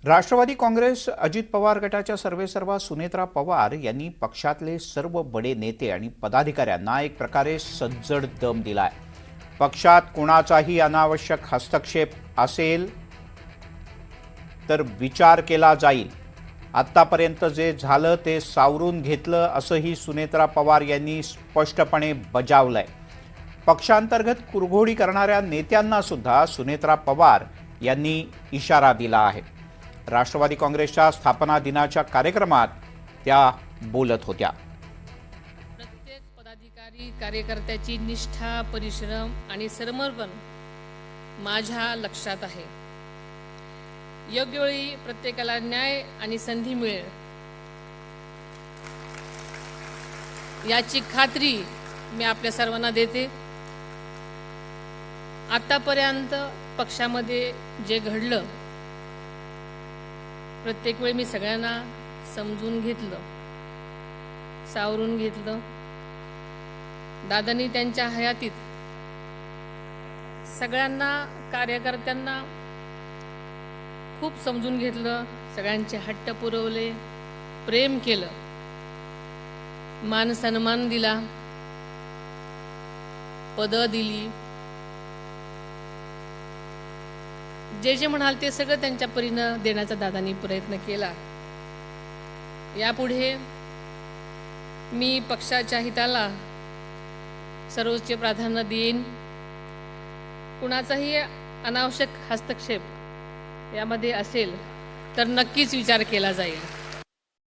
राष्ट्रवादी काँग्रेस अजित पवार गटाच्या सर्वेसर्वा सुनेत्रा पवार यांनी पक्षातले सर्व बडे नेते आणि पदाधिकाऱ्यांना एक प्रकारे सज्जड दम दिलाय। पक्षात कोणाचाही अनावश्यक हस्तक्षेप असेल तर विचार केला जाईल। आतापर्यंत जे झालं ते सावरून घेतलं असंही सुनेत्रा पवार यांनी स्पष्टपणे बजावलंय। पक्षांतर्गत कुरघोडी करणाऱ्या नेत्यांना सुद्धा सुनेत्रा पवार यांनी इशारा दिला आहे। राष्ट्रवादी काँग्रेसच्या स्थापना दिनाच्या कार्यक्रमात त्या बोलत होत्या। प्रत्येक पदाधिकारी कार्यकर्त्याची निष्ठा, परिश्रम आणि समर्पण माझ्या लक्षात आहे। योग्य वेळी प्रत्येकाला न्याय आणि संधी मिळेल याची खात्री मी आपल्या सर्वांना देते। आतापर्यंत पक्षामध्ये जे घडलं प्रत्येक वेळी मी सगळ्यांना समजून घेतलं, सावरून घेतलं। दादांनी त्यांच्या हयातीत सगळ्यांना, कार्यकर्त्यांना खूप समजून घेतलं, सगळ्यांचे हट्ट पुरवले, प्रेम केलं, मान सन्मान दिला, पदं दिली। जे जे म्हणाल ते सगळं त्यांच्या परीनं देण्याचा दादांनी प्रयत्न केला। यापुढे मी पक्षाच्या हिताला सर्वोच्च प्राधान्य देईन। कुणाचाही अनावश्यक हस्तक्षेप यामध्ये असेल तर नक्कीच विचार केला जाईल।